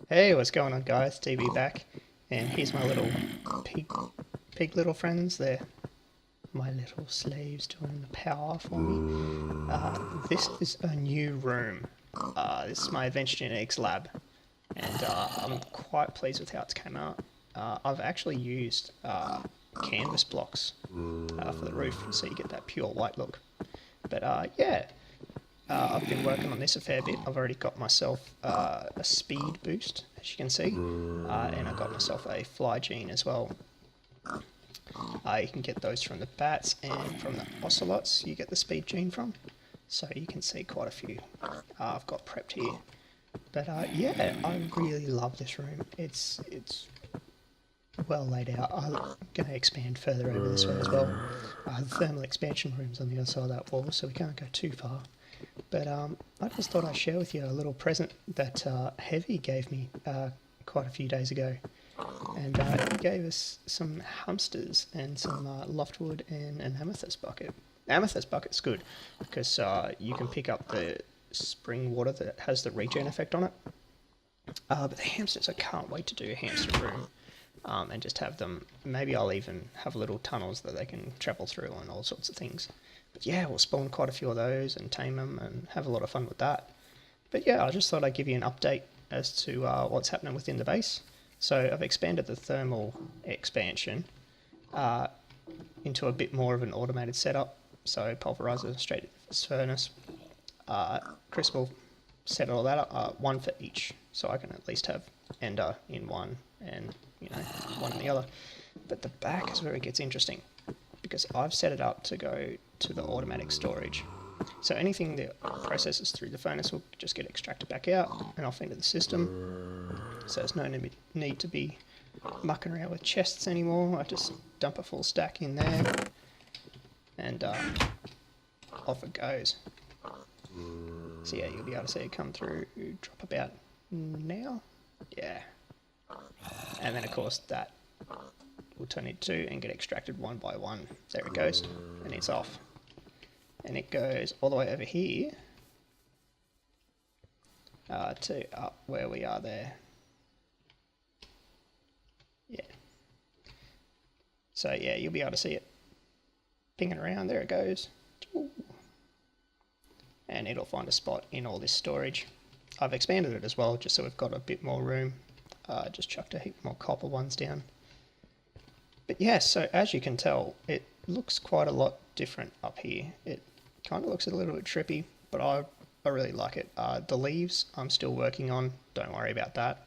Hey, what's going on, guys? DB back, and here's my little pig little friends. They're my little slaves doing the power for me. This is a new room. This is my Adventure Genetics lab, and I'm quite pleased with how it's came out. I've actually used canvas blocks for the roof, so you get that pure white look. But yeah, I've been working on this a fair bit. I've already got myself a speed boost, as you can see, and I got myself a fly gene as well. You can get those from the bats and from the ocelots you get the speed gene from. So you can see quite a few I've got prepped here. But yeah, I really love this room. It's well laid out. I'm going to expand further over this way as well. The thermal expansion room's on the other side of that wall, so we can't go too far. But I just thought I'd share with you a little present that Heavy gave me quite a few days ago. And he gave us some hamsters and some loftwood and an amethyst bucket. The amethyst bucket's good because you can pick up the spring water that has the regen effect on it. But the hamsters, I can't wait to do a hamster room and just have them. Maybe I'll even have little tunnels that they can travel through and all sorts of things. But yeah, we'll spawn quite a few of those and tame them and have a lot of fun with that. But yeah, I just thought I'd give you an update as to what's happening within the base. So I've expanded the thermal expansion into a bit more of an automated setup. So pulverizer straight to this furnace. Chris will set all that up, one for each, so I can at least have ender in one and one in the other. But the back is where it gets interesting, because I've set it up to go to the automatic storage. So anything that processes through the furnace will just get extracted back out and off into the system. So there's no need to be mucking around with chests anymore. I just dump a full stack in there and off it goes. So yeah, you'll be able to see it come through, drop about now. Yeah. And then of course that will turn into two and get extracted one by one. There it goes, and it's off. And it goes all the way over here to up where we are there. Yeah. So yeah, you'll be able to see it pinging around. There it goes. Ooh. And it'll find a spot in all this storage. I've expanded it as well, just so we've got a bit more room. Just chucked a heap more copper ones down. But yeah, so as you can tell, it looks quite a lot different up here. It kind of looks a little bit trippy, but I really like it. The leaves I'm still working on, don't worry about that.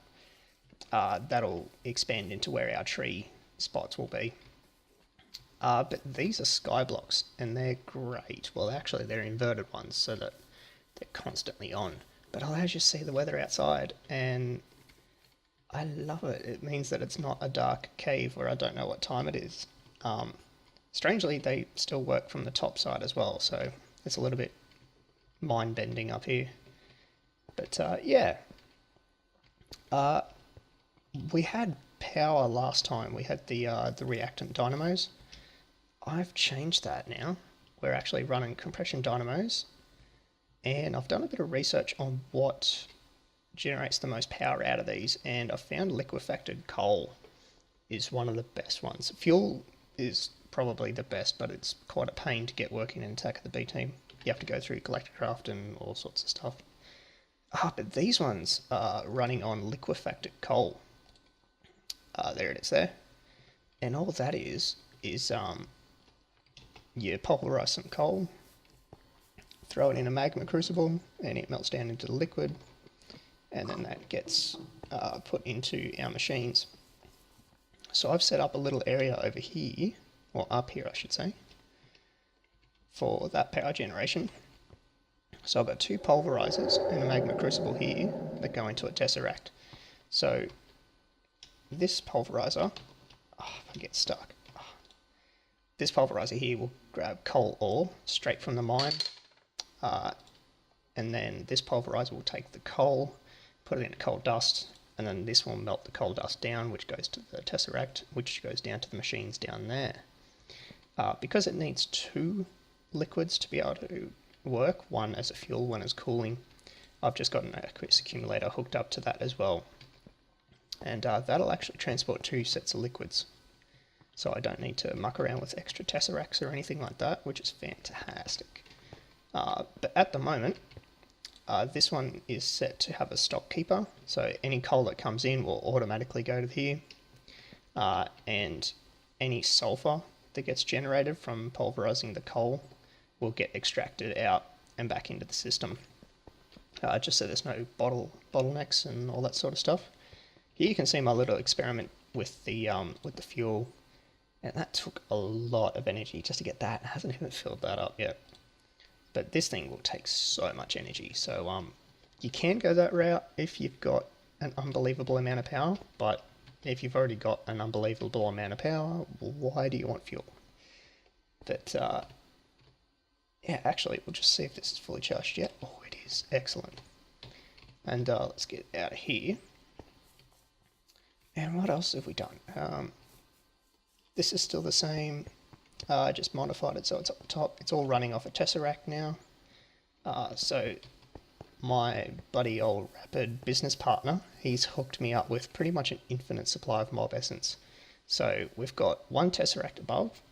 That'll expand into where our tree spots will be. But these are sky blocks, and they're great. Well, actually, they're inverted ones, so that they're constantly on. But allows you to see the weather outside, and I love it. It means that it's not a dark cave where I don't know what time it is. Strangely, they still work from the top side as well, so it's a little bit mind-bending up here. But yeah, we had power last time. We had the reactant dynamos. I've changed that now. We're actually running compression dynamos, and I've done a bit of research on what generates the most power out of these, and I found liquefacted coal is one of the best ones. Fuel is probably the best, but it's quite a pain to get working in Attack of the BTeam. You have to go through Galacticraft and all sorts of stuff. But these ones are running on liquefacted coal. There it is there. And all that is you pulverize some coal, throw it in a magma crucible, and it melts down into the liquid, and then that gets put into our machines. So I've set up a little area over here, or up here I should say, for that power generation. So I've got two pulverizers and a magma crucible here that go into a tesseract. So this pulverizer, if I get stuck, this pulverizer here will grab coal ore straight from the mine, and then this pulverizer will take the coal, put it into coal dust, and then this will melt the coal dust down, which goes to the tesseract, which goes down to the machines down there. Because it needs two liquids to be able to work, one as a fuel, one as cooling, I've just got an aqueous accumulator hooked up to that as well. and that'll actually transport 2 sets of liquids. So I don't need to muck around with extra tesseracts or anything like that, which is fantastic. But at the moment, this one is set to have a stock keeper, so any coal that comes in will automatically go to here, and any sulfur that gets generated from pulverizing the coal will get extracted out and back into the system, just so there's no bottlenecks and all that sort of stuff. Here you can see my little experiment with the fuel, and that took a lot of energy just to get that. It hasn't even filled that up yet. But this thing will take so much energy, so you can go that route if you've got an unbelievable amount of power, but if you've already got an unbelievable amount of power, why do you want fuel? But yeah, actually, we'll just see if this is fully charged yet. Oh, it is. Excellent. And let's get out of here. And what else have we done? This is still the same. I just modified it so it's up the top. It's all running off a Tesseract now. So my buddy old Rapid business partner, he's hooked me up with pretty much an infinite supply of mob essence. So we've got 1 Tesseract above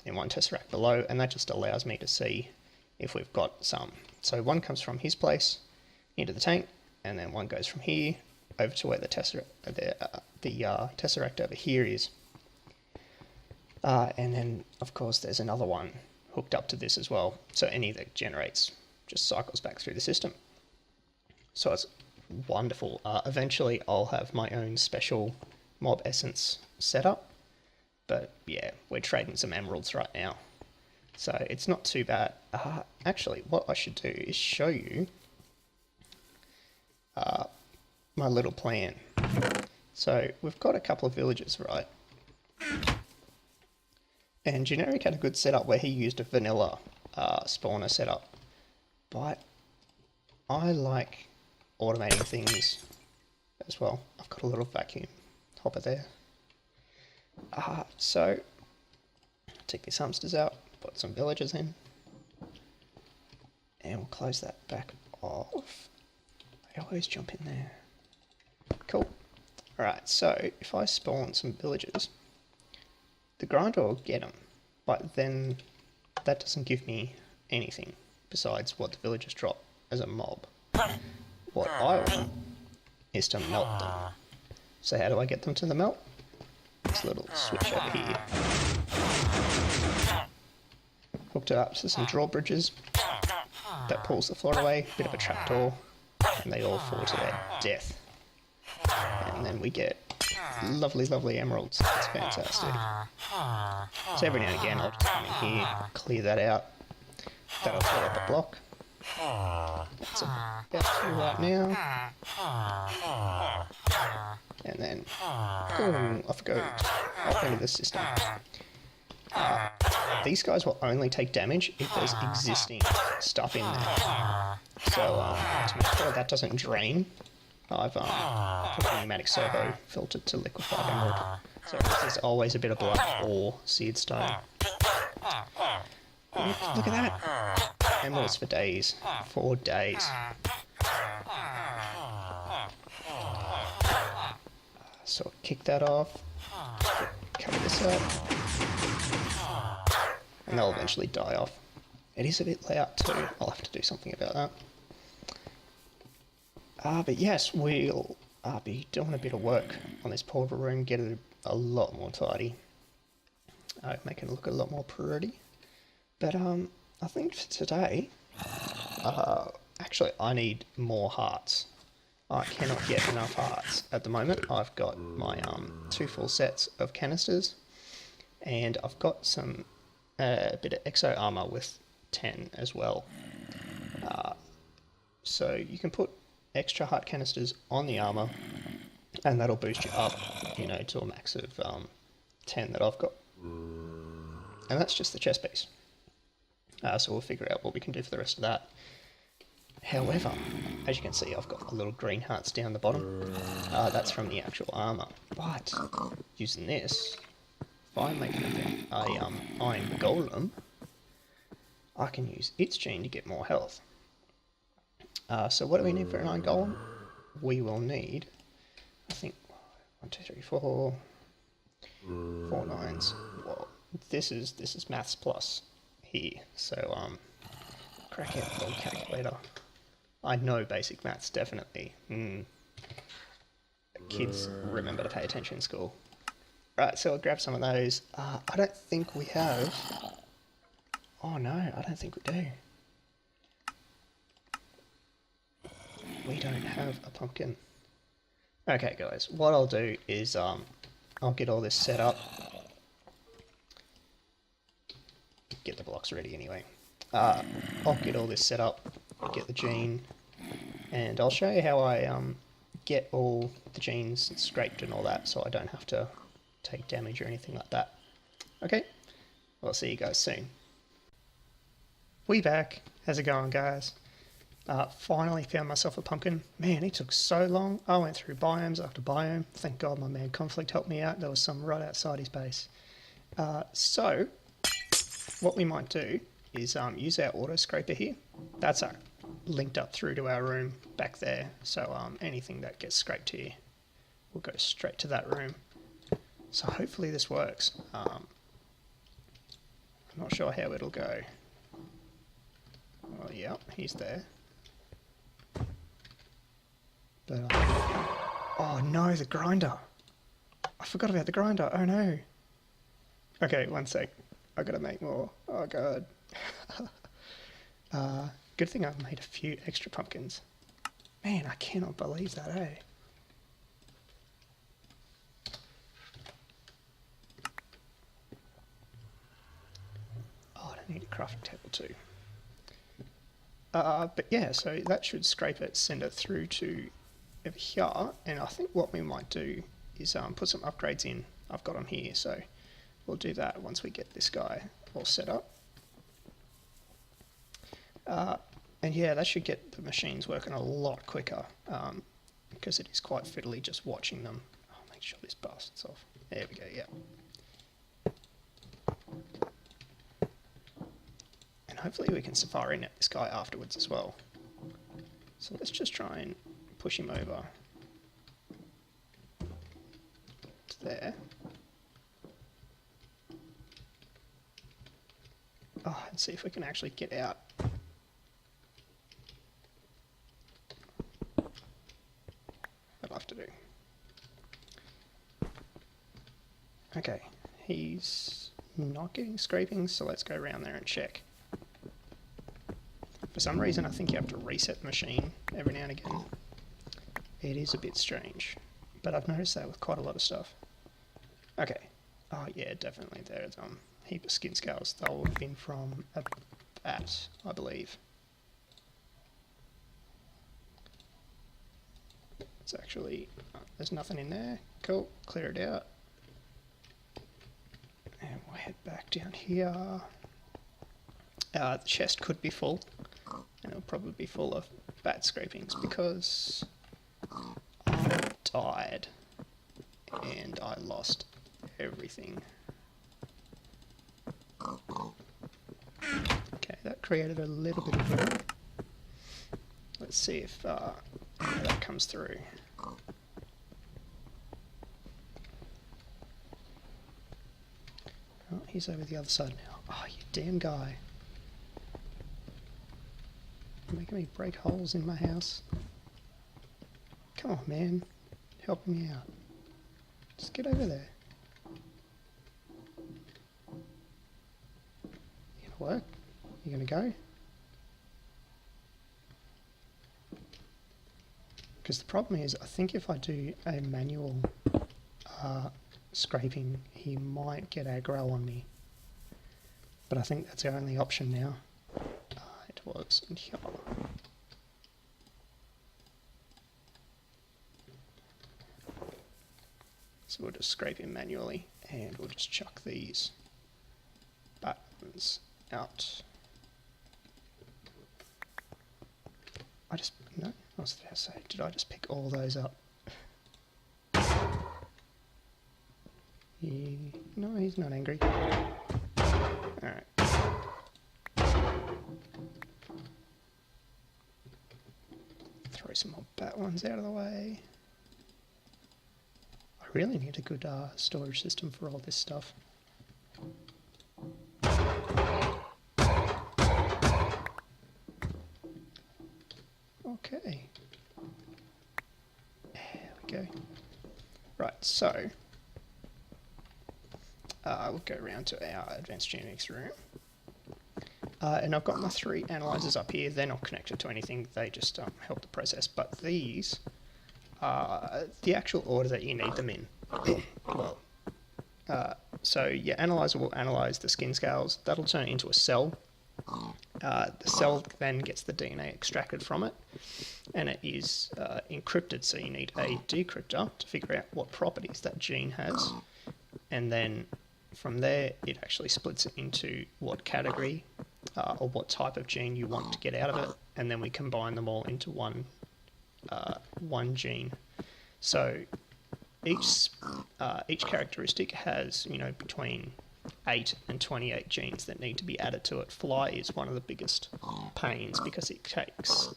and 1 Tesseract below, and that just allows me to see if we've got some. So 1 comes from his place into the tank, and then 1 goes from here over to where the Tesseract over here is. And then, of course, there's another one hooked up to this as well. So any that generates just cycles back through the system. So it's wonderful. Eventually, I'll have my own special mob essence setup. But yeah, we're trading some emeralds right now. So it's not too bad. Actually, what I should do is show you my little plan. So we've got a couple of villages, right? And Generic had a good setup where he used a vanilla spawner setup. But I like automating things as well. I've got a little vacuum hopper there. So take these hamsters out, put some villagers in, and we'll close that back off. They always jump in there. Cool. Alright, so if I spawn some villagers, the grinder will get them, but then that doesn't give me anything besides what the villagers drop as a mob. What I want is to melt them. So how do I get them to the melt? This little switch over here. Hooked it up to some drawbridges. That pulls the floor away, bit of a trapdoor, and they all fall to their death. And then we get lovely, lovely emeralds. It's fantastic. So every now and again I'll just come in here, clear that out. That'll fill up a block. That's about 2 right now. And then, boom, off it goes. Off into the system. These guys will only take damage if there's existing stuff in there. So to make sure that doesn't drain, I've put a pneumatic servo filtered to liquefied emerald. So there's always a bit of blood or seared stone. Look at that! Emeralds for days. 4 days. So kick that off. Cover this up. And they'll eventually die off. It is a bit loud too. I'll have to do something about that. But yes, we'll be doing a bit of work on this portal room, get it a lot more tidy. Make it look a lot more pretty. But I think for today, actually I need more hearts. I cannot get enough hearts at the moment. I've got my 2 full sets of canisters, and I've got some a bit of exo armor with 10 as well. So you can put extra heart canisters on the armor, and that'll boost you up, you know, to a max of 10 that I've got. And that's just the chest piece. So we'll figure out what we can do for the rest of that. However, as you can see, I've got the little green hearts down the bottom. That's from the actual armor. But using this, if I make a iron golem, I can use its gene to get more health. So what do we need for an iron golem? We will need, I think, 1, 2, 3, 4. 4 nines. Well, this is maths plus here. So crack out the old calculator. I know basic maths definitely. Kids remember to pay attention in school. Right, so I'll grab some of those. I don't think we have. Oh no, I don't think we do. We don't have a pumpkin. Okay guys, what I'll do is I'll get all this set up. Get the blocks ready anyway. I'll get all this set up, get the gene, and I'll show you how I get all the genes scraped and all that, so I don't have to take damage or anything like that. Okay, I'll see you guys soon. We back. How's it going, guys? Finally found myself a pumpkin. Man, it took so long. I went through biomes after biome. Thank God my man Conflict helped me out. There was some right outside his base. So, what we might do is use our auto scraper here. That's linked up through to our room back there. So anything that gets scraped here will go straight to that room. So hopefully this works. I'm not sure how it'll go. Oh yeah, he's there. But, oh no, the grinder. I forgot about the grinder. Oh no. Okay, one sec. I gotta make more. Oh god. Good thing I've made a few extra pumpkins. Man, I cannot believe that, eh? Oh, I need a crafting table too. But yeah, so that should scrape it, send it through to over here, and I think what we might do is put some upgrades in. I've got them here, so we'll do that once we get this guy all set up. And yeah, that should get the machines working a lot quicker, because it is quite fiddly just watching them. I'll make sure this busts off. There we go, yeah. And hopefully we can safari net this guy afterwards as well. So let's just try and push him over to there. Oh, and see if we can actually get out. I'll have to do. Okay, he's not getting scrapings, so let's go around there and check. For some reason, I think you have to reset the machine every now and again. It is a bit strange, but I've noticed that with quite a lot of stuff. Okay. Oh yeah, definitely. There's a heap of skin scales. They'll have been from a bat, I believe. It's actually, there's nothing in there. Cool, clear it out. And we'll head back down here. The chest could be full, and it'll probably be full of bat scrapings because I died and I lost everything. Okay, that created a little bit of room. Let's see if that comes through. Oh, he's over the other side now. Oh, you damn guy. You're making me break holes in my house. Come on, man. Help me out. Just get over there. You gonna work? You gonna go? Because the problem is, I think if I do a manual scraping, he might get aggro on me. But I think that's the only option now. It was in here. So we'll just scrape him manually, and we'll just chuck these buttons out. No, I was about to say, did I just pick all those up? No, he's not angry. Alright. Throw some more bat ones out of the way. I really need a good storage system for all this stuff. Okay. There we go. Right, so we'll go around to our advanced genetics room. And I've got my 3 analyzers up here. They're not connected to anything, they just help the process. But these are the actual order that you need them in. Well, so your analyzer will analyze the skin scales. That'll turn into a cell. The cell then gets the DNA extracted from it, and it is encrypted, so you need a decryptor to figure out what properties that gene has, and then from there it actually splits it into what category or what type of gene you want to get out of it, and then we combine them all into one gene. So each characteristic has, you know, between 8 and 28 genes that need to be added to it. Fly is one of the biggest pains because it takes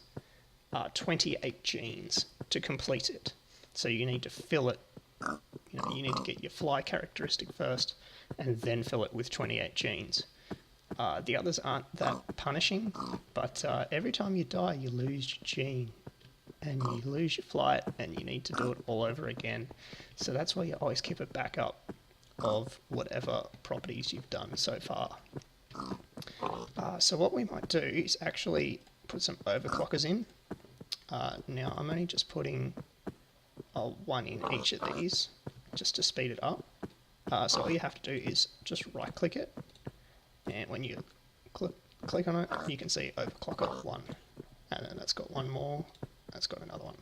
28 genes to complete it. So you need to fill it, you know, you need to get your fly characteristic first and then fill it with 28 genes. The others aren't that punishing, but every time you die you lose your gene and you lose your flight and you need to do it all over again. So that's why you always keep a backup of whatever properties you've done so far. So what we might do is actually put some overclockers in. Now I'm only just putting 1 in each of these just to speed it up. So all you have to do is just right click it, and when you click on it you can see overclocker 1, and then that's got 1 more, that's got another one.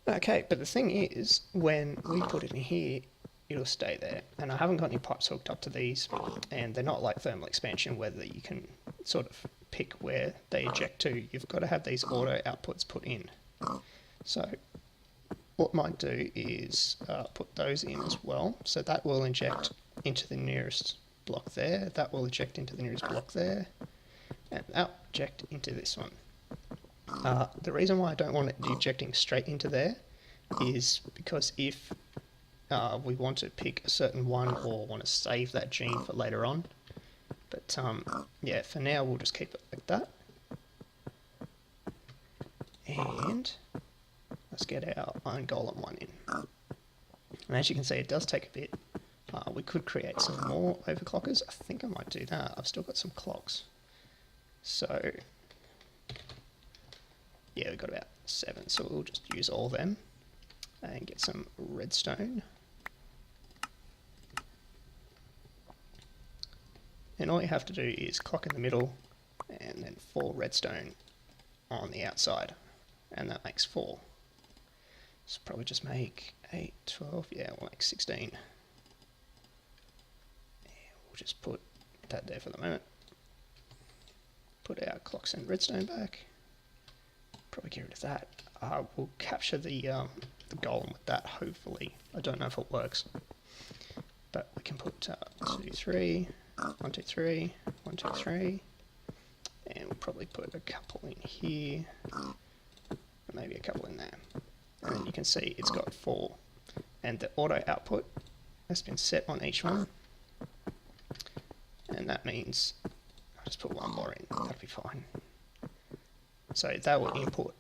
Okay, but the thing is, when we put it in here it'll stay there, and I haven't got any pipes hooked up to these, and they're not like thermal expansion where you can sort of pick where they eject to. You've got to have these auto outputs put in. So what I might do is put those in as well, so that will inject into the nearest block there, that will eject into the nearest block there, and that will eject into this one. The reason why I don't want it ejecting straight into there is because if we want to pick a certain one or want to save that gene for later on. But yeah, for now we'll just keep it like that. And let's get our iron golem 1 in. And as you can see, it does take a bit. We could create some more overclockers. I think I might do that. I've still got some clocks. So yeah, we've got about 7, so we'll just use all of them and get some redstone. And all you have to do is clock in the middle and then 4 redstone on the outside, and that makes 4. So probably just make 8, 12, yeah, we'll make 16. And we'll just put that there for the moment. Put our clocks and redstone back. Probably get rid of that. We'll capture the golem with that, hopefully. I don't know if it works. But we can put 2, 3, 1, 2, 3, 1, 2, 3, and we'll probably put a couple in here, maybe a couple in there, and then you can see it's got 4, and the auto output has been set on each one, and that means I'll just put 1 more in, that'll be fine. So that will input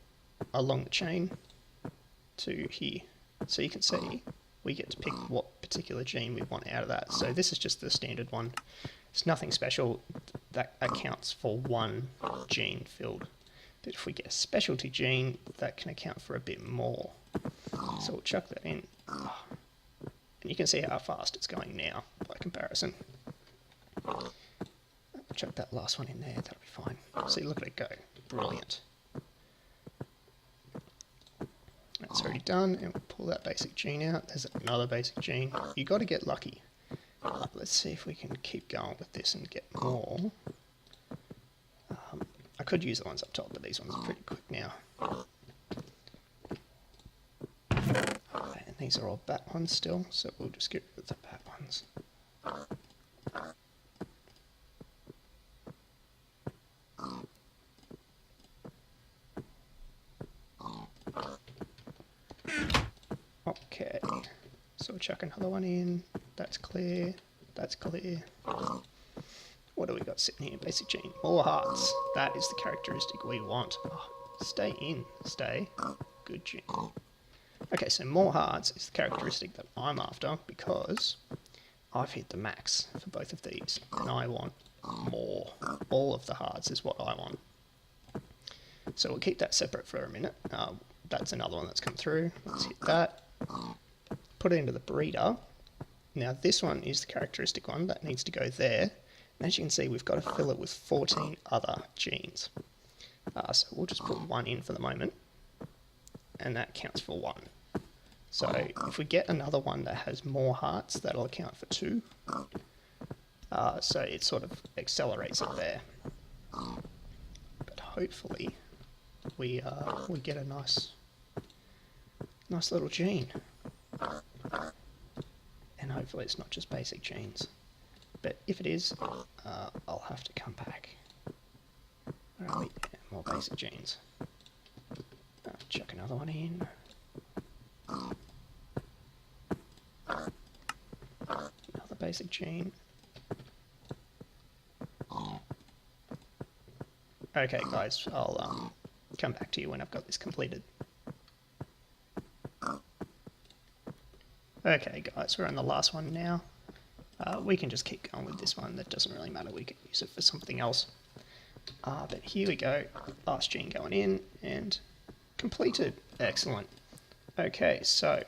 along the chain to here, so you can see we get to pick what particular gene we want out of that. So this is just the standard one. It's nothing special. That accounts for 1 gene filled. But if we get a specialty gene, that can account for a bit more. So we'll chuck that in. And you can see how fast it's going now by comparison. I'll chuck that last one in there, that'll be fine. See, look at it go. Brilliant. That's already done, and we'll pull that basic gene out. There's another basic gene. You got to get lucky. Let's see if we can keep going with this and get more. I could use the ones up top, but these ones are pretty quick now. And these are all bat ones still, so we'll just get rid of the bat ones. Okay, So we'll chuck another one in. That's clear. That's clear. What do we got sitting here? Basic gene. More hearts. That is the characteristic we want. Oh, stay in. Stay. Good gene. Okay, so more hearts is the characteristic that I'm after because I've hit the max for both of these and I want more. All of the hearts is what I want. So we'll keep that separate for a minute. That's another one that's come through. Let's hit that. Put it into the breeder. Now this one is the characteristic one that needs to go there. And as you can see, we've got to fill it with 14 other genes. So we'll just put one in for the moment. And that counts for one. So if we get another one that has more hearts, that'll account for 2. So it sort of accelerates it there. But hopefully we get a nice little gene. And hopefully it's not just basic genes. But if it is, I'll have to come back. Where are we? Yeah, more basic genes. Chuck another one in. Another basic gene. Okay guys, I'll come back to you when I've got this completed. Okay guys, we're on the last one now. We can just keep going with this one, that doesn't really matter, we can use it for something else. But here we go, last gene going in, and completed. Excellent. Okay, so,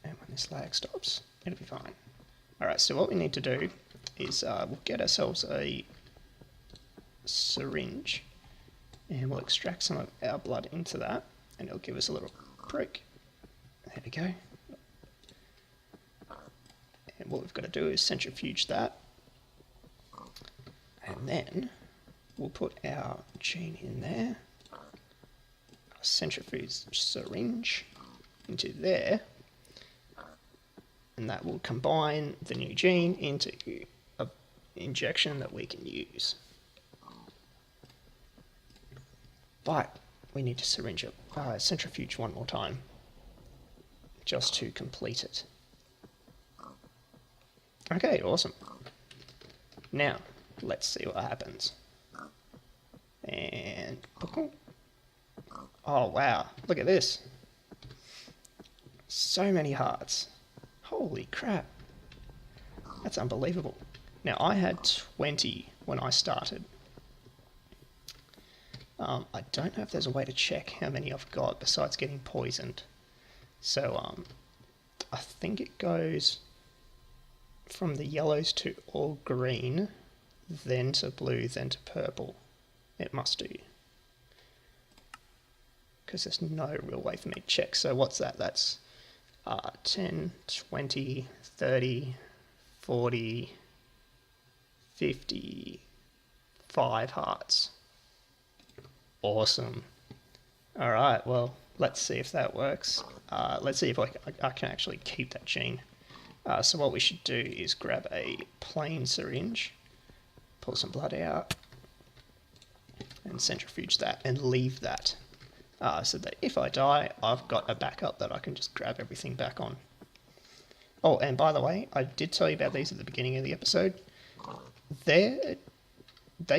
and when this lag stops, it'll be fine. Alright, so what we need to do is we'll get ourselves a syringe, and we'll extract some of our blood into that, and it'll give us a little prick. There we go. And what we've got to do is centrifuge that, and then we'll put our gene in there, our centrifuge syringe into there, and that will combine the new gene into an injection that we can use. But we need to syringe it, centrifuge one more time, just to complete it. Okay, awesome. Now, let's see what happens. And... oh wow, look at this. So many hearts. Holy crap. That's unbelievable. Now, I had 20 when I started. I don't know if there's a way to check how many I've got besides getting poisoned. So, I think it goes from the yellows to all green, then to blue, then to purple. It must do. Because there's no real way for me to check. So what's that? That's 10, 20, 30, 40, 55 hearts. Awesome. Alright, well, let's see if that works. Let's see if I can actually keep that gene. So what we should do is grab a plain syringe, pull some blood out, and centrifuge that, and leave that. So that if I die, I've got a backup that I can just grab everything back on. Oh, and by the way, I did tell you about these at the beginning of the episode. They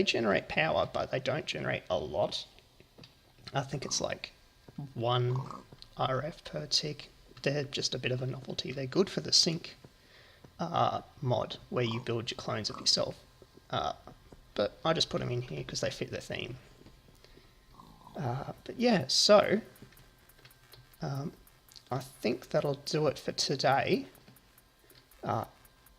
generate power, but they don't generate a lot. I think it's like 1 RF per tick. They're just a bit of a novelty. They're good for the sync mod, where you build your clones of yourself. But I just put them in here because they fit the theme. But yeah, so I think that'll do it for today.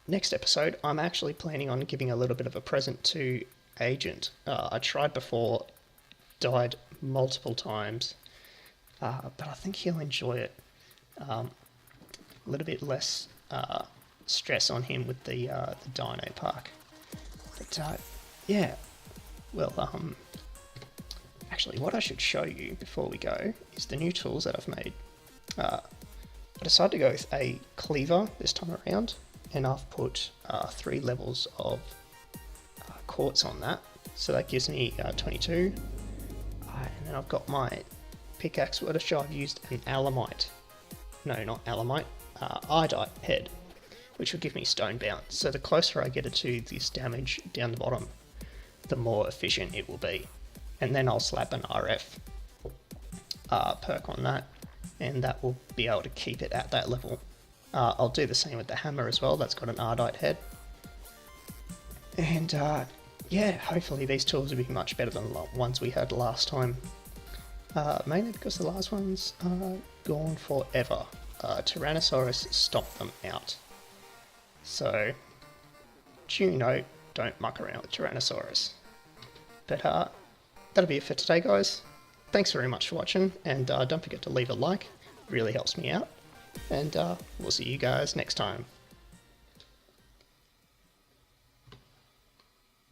Next episode, I'm actually planning on giving a little bit of a present to Agent. I tried before, died multiple times, but I think he'll enjoy it. A little bit less stress on him with the Dino Park. But yeah, well, actually what I should show you before we go is the new tools that I've made. I decided to go with a cleaver this time around, and I've put 3 levels of quartz on that, so that gives me 22. And then I've got my pickaxe, which I've used an alamite. No, not alamite, iodite head, which will give me stone bounce. So the closer I get it to this damage down the bottom, the more efficient it will be. And then I'll slap an RF perk on that, and that will be able to keep it at that level. I'll do the same with the hammer as well, that's got an iodite head. And yeah, hopefully these tools will be much better than the ones we had last time. Mainly because the last ones are gone forever. Tyrannosaurus stomped them out. So, due note, don't muck around with Tyrannosaurus. But that'll be it for today, guys. Thanks very much for watching, and don't forget to leave a like, it really helps me out. And we'll see you guys next time.